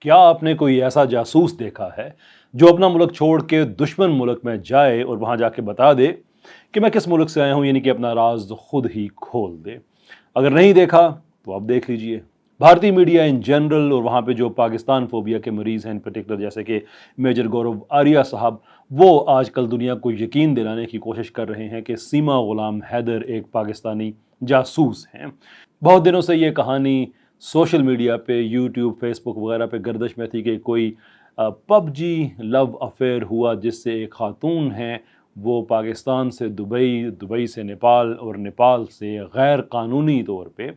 क्या आपने कोई ऐसा जासूस देखा है जो अपना मुल्क छोड़ के दुश्मन मुल्क में जाए और वहां जाके बता दे कि मैं किस मुल्क से आया हूं, यानी कि अपना राज खुद ही खोल दे? अगर नहीं देखा तो आप देख लीजिए। भारतीय मीडिया इन जनरल और वहाँ पे जो पाकिस्तान फोबिया के मरीज हैं इन पर्टिकुलर, जैसे कि मेजर गौरव आर्या साहब, वो आजकल दुनिया को यकीन दिलाने की कोशिश कर रहे हैं कि सीमा गुलाम हैदर एक पाकिस्तानी जासूस हैं। बहुत दिनों से ये कहानी सोशल मीडिया पे, यूट्यूब, फेसबुक वगैरह पे गर्दिश में थी कि कोई पबजी लव अफेयर हुआ जिससे एक खातून हैं वो पाकिस्तान से दुबई, दुबई से नेपाल और नेपाल से गैर कानूनी तौर पे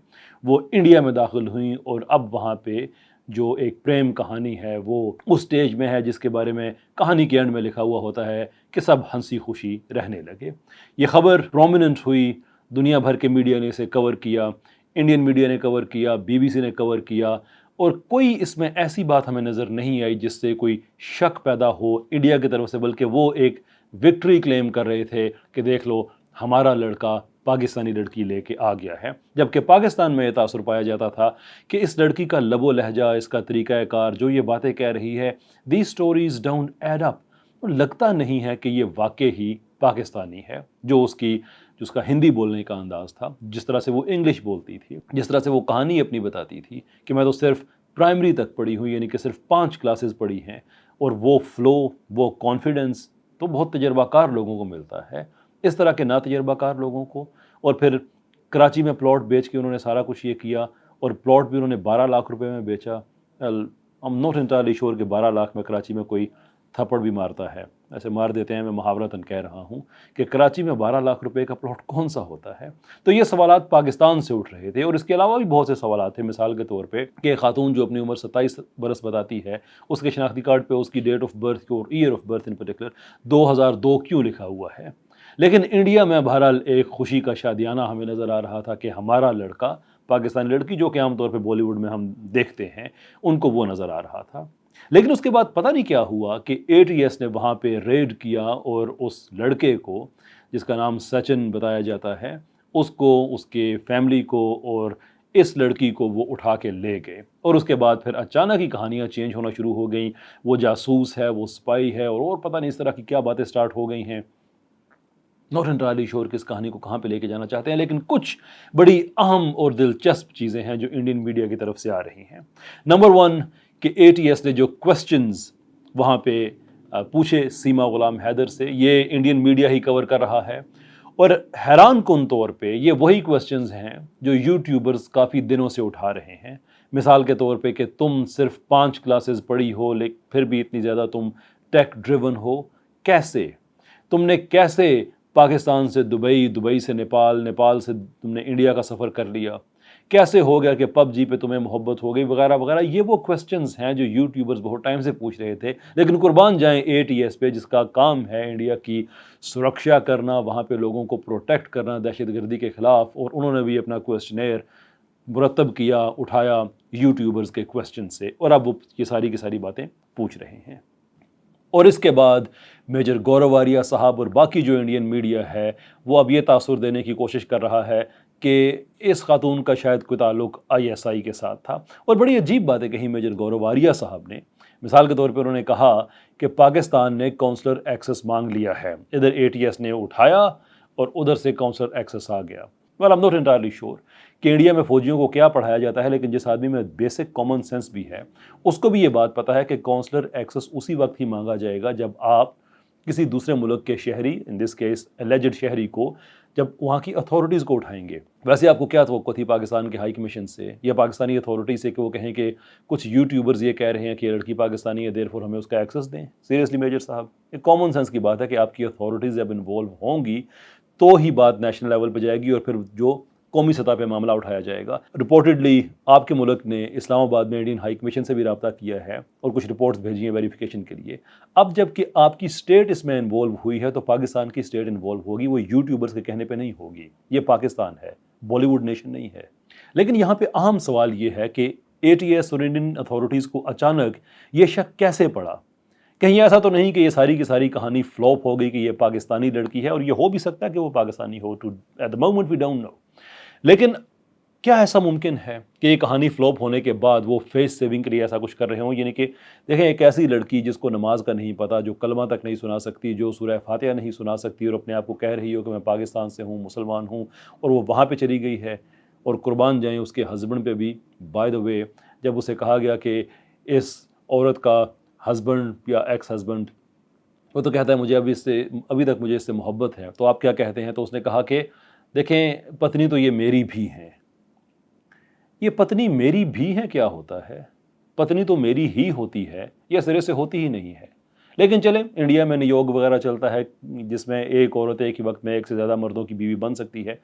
वो इंडिया में दाखिल हुई और अब वहाँ पे जो एक प्रेम कहानी है वो उस स्टेज में है जिसके बारे में कहानी के एंड में लिखा हुआ होता है कि सब हंसी खुशी रहने लगे। ये खबर प्रोमिनेंट हुई, दुनिया भर के मीडिया ने इसे कवर किया, इंडियन मीडिया ने कवर किया, बीबीसी ने कवर किया, और कोई इसमें ऐसी बात हमें नज़र नहीं आई जिससे कोई शक पैदा हो इंडिया की तरफ से, बल्कि वो एक विक्ट्री क्लेम कर रहे थे कि देख लो हमारा लड़का पाकिस्तानी लड़की लेके आ गया है। जबकि पाकिस्तान में यह तासुर पाया जाता था कि इस लड़की का लबो लहजा, इसका तरीक़ाकार, जो ये बातें कह रही है, the stories don't add up. लगता नहीं है कि ये वाकई ही पाकिस्तानी है। जो उसका हिंदी बोलने का अंदाज़ था, जिस तरह से वो इंग्लिश बोलती थी, जिस तरह से वो कहानी अपनी बताती थी कि मैं तो सिर्फ प्राइमरी तक पढ़ी हूँ, यानी कि सिर्फ 5 क्लासेस पढ़ी हैं, और वो फ्लो, वो कॉन्फिडेंस तो बहुत तजर्बाकार लोगों को मिलता है। इस तरह के ना तजर्बाकार लोगों को, और फिर कराची में प्लॉट बेच के उन्होंने सारा कुछ ये किया, और प्लॉट भी उन्होंने 12 लाख रुपए में बेचा। I am not entirely sure कि 12 लाख में कराची में कोई थप्पड़ भी मारता है, ऐसे मार देते हैं, मैं मुहावरतन कह रहा हूँ कि कराची में 12 लाख रुपए का प्लॉट कौन सा होता है। तो ये सवालात पाकिस्तान से उठ रहे थे, और इसके अलावा भी बहुत से सवालात थे। मिसाल के तौर पे कि खातून जो अपनी उम्र 27 बरस बताती है, उसके शनाख्ती कार्ड पे उसकी डेट ऑफ बर्थ और year of birth in particular 2002 क्यों लिखा हुआ है। लेकिन इंडिया में बहरहाल एक खुशी का शादियाना हमें नज़र आ रहा था कि हमारा लड़का, पाकिस्तानी लड़की जो कि आमतौर पर बॉलीवुड में हम देखते हैं, उनको वो नज़र आ रहा था। लेकिन उसके बाद पता नहीं क्या हुआ कि एटीएस ने वहाँ पे रेड किया और उस लड़के को, जिसका नाम सचिन बताया जाता है, उसको, उसके फैमिली को और इस लड़की को वो उठा के ले गए। और उसके बाद फिर अचानक ही कहानियाँ चेंज होना शुरू हो गई। वो जासूस है, वो स्पाई है, और पता नहीं इस तरह की क्या बातें स्टार्ट हो गई हैं। नॉट एंटायरली श्योर कि इस कहानी को कहाँ पे लेके जाना चाहते हैं, लेकिन कुछ बड़ी अहम और दिलचस्प चीज़ें हैं जो इंडियन मीडिया की तरफ से आ रही हैं। नंबर 1 कि एटीएस ने जो क्वेश्चंस वहाँ पे पूछे सीमा गुलाम हैदर से, ये इंडियन मीडिया ही कवर कर रहा है, और हैरान कुन तौर पे ये वही क्वेश्चंस हैं जो यूट्यूबर्स काफ़ी दिनों से उठा रहे हैं। मिसाल के तौर पे कि तुम सिर्फ 5 क्लासेस पढ़ी हो, लेकिन फिर भी इतनी ज़्यादा तुम टेक ड्रिवन हो, कैसे? तुमने कैसे पाकिस्तान से दुबई, दुबई से नेपाल, नेपाल से तुमने इंडिया का सफ़र कर लिया? कैसे हो गया कि पबजी पे तुम्हें मोहब्बत हो गई, वगैरह वगैरह। ये वो क्वेश्चंस हैं जो यूट्यूबर्स बहुत टाइम से पूछ रहे थे। लेकिन कुर्बान जाएं एटीएस पे, जिसका काम है इंडिया की सुरक्षा करना, वहाँ पे लोगों को प्रोटेक्ट करना दहशतगर्दी के ख़िलाफ़, और उन्होंने भी अपना क्वेश्चनेयर मुरतब किया, उठाया यूट्यूबर्स के क्वेश्चन से, और अब वो ये सारी की सारी बातें पूछ रहे हैं। और इसके बाद मेजर गौरव आर्या साहब और बाकी जो इंडियन मीडिया है वो अब ये तासुर देने की कोशिश कर रहा है कि इस खातून का शायद कोई ताल्लुक आईएसआई के साथ था। और बड़ी अजीब बातें कही मेजर गौरव आर्या साहब ने। मिसाल के तौर पर उन्होंने कहा कि पाकिस्तान ने काउंसलर एक्सेस मांग लिया है, इधर एटीएस ने उठाया और उधर से काउंसलर एक्सेस आ गया। Well, I am not entirely sure कि इंडिया में फ़ौजियों को क्या पढ़ाया जाता है, लेकिन जिस आदमी में बेसिक कॉमन सेंस भी है उसको भी ये बात पता है कि काउंसलर एक्सेस उसी वक्त ही मांगा जाएगा जब आप किसी दूसरे मुल्क के शहरी, इन दिस केस एलिजेड शहरी को, जब वहाँ की अथॉरिटीज़ को उठाएंगे। वैसे आपको क्या तवक्को थी पाकिस्तान के हाई कमीशन से या पाकिस्तानी अथॉरिटी से कि वो कहें कि कुछ यूट्यूबर्स ये कह रहे हैं कि ये लड़की पाकिस्तानी है, देयरफॉर हमें उसका एक्सेस दें? सीरियसली मेजर साहब, ये कॉमन सेंस की बात है कि आपकी अथॉरिटीज़ जब इन्वॉल्व होंगी तो ही बात नेशनल लेवल पर जाएगी और फिर जो कौमी सतह पे मामला उठाया जाएगा। रिपोर्टेडली आपके मुल्क ने इस्लामाबाद में इंडियन हाई कमीशन से भी रब्ता किया है और कुछ रिपोर्ट्स भेजी हैं वेरिफिकेशन के लिए। अब जबकि आपकी स्टेट इसमें इन्वॉल्व हुई है तो पाकिस्तान की स्टेट इन्वॉल्व होगी, वो यूट्यूबर्स के कहने पे नहीं होगी। ये पाकिस्तान है, बॉलीवुड नेशन नहीं है। लेकिन यहाँ पे अहम सवाल ये है कि एटीएस और इंडियन अथॉरिटीज़ को अचानक ये शक कैसे पड़ा? कहीं ऐसा तो नहीं कि ये सारी की सारी कहानी फ्लॉप हो गई कि ये पाकिस्तानी लड़की है, और ये हो भी सकता है कि वो पाकिस्तानी हो, to at the moment we don't know. लेकिन क्या ऐसा मुमकिन है कि ये कहानी फ्लॉप होने के बाद वो फेस सेविंग के लिए ऐसा कुछ कर रहे हों? यानी कि देखें, एक ऐसी लड़की जिसको नमाज का नहीं पता, जो कलमा तक नहीं सुना सकती, जो सूरह फातिहा नहीं सुना सकती और अपने आप को कह रही हो कि मैं पाकिस्तान से हूँ, मुसलमान हूँ, और वो वहाँ पे चली गई है। और कुर्बान जाएँ उसके हस्बैंड पे भी। बाय द वे, जब उसे कहा गया कि इस औरत का हस्बैंड या एक्स हस्बैंड, वो तो कहता है मुझे अभी तक मुझे इससे मोहब्बत है, तो आप क्या कहते हैं? तो उसने कहा कि देखें, पत्नी तो ये मेरी भी है। ये पत्नी मेरी भी है क्या होता है? पत्नी तो मेरी ही होती है, या सिरे से होती ही नहीं है। लेकिन चलें, इंडिया में नियोग वगैरह चलता है जिसमें एक औरत एक ही वक्त में एक से ज़्यादा मर्दों की बीवी बन सकती है।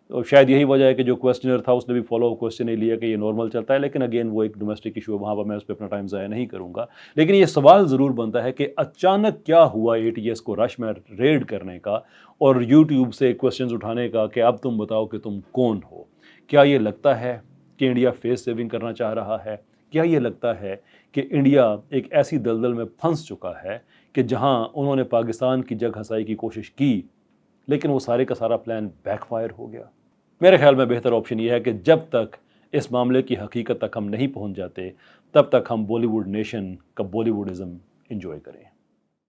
और शायद यही वजह है कि जो क्वेश्चनर था उसने भी फॉलो अप क्वेश्चन नहीं लिया कि ये नॉर्मल चलता है। लेकिन अगेन वो एक डोमेस्टिक इशू है, वहाँ पर मैं उस पर अपना टाइम ज़ाया नहीं करूँगा। लेकिन ये सवाल ज़रूर बनता है कि अचानक क्या हुआ ATS को रश में रेड करने का और यूट्यूब से क्वेश्चन उठाने का कि अब तुम बताओ कि तुम कौन हो? क्या ये लगता है कि इंडिया फेस सेविंग करना चाह रहा है? क्या ये लगता है कि इंडिया एक ऐसी दलदल में फंस चुका है कि जहां उन्होंने पाकिस्तान की जग हंसाई की कोशिश की, लेकिन वो सारे का सारा प्लान बैकफायर हो गया? मेरे ख्याल में बेहतर ऑप्शन ये है कि जब तक इस मामले की हकीकत तक हम नहीं पहुंच जाते, तब तक हम बॉलीवुड नेशन का बॉलीवुडिज़म इंजॉय करें।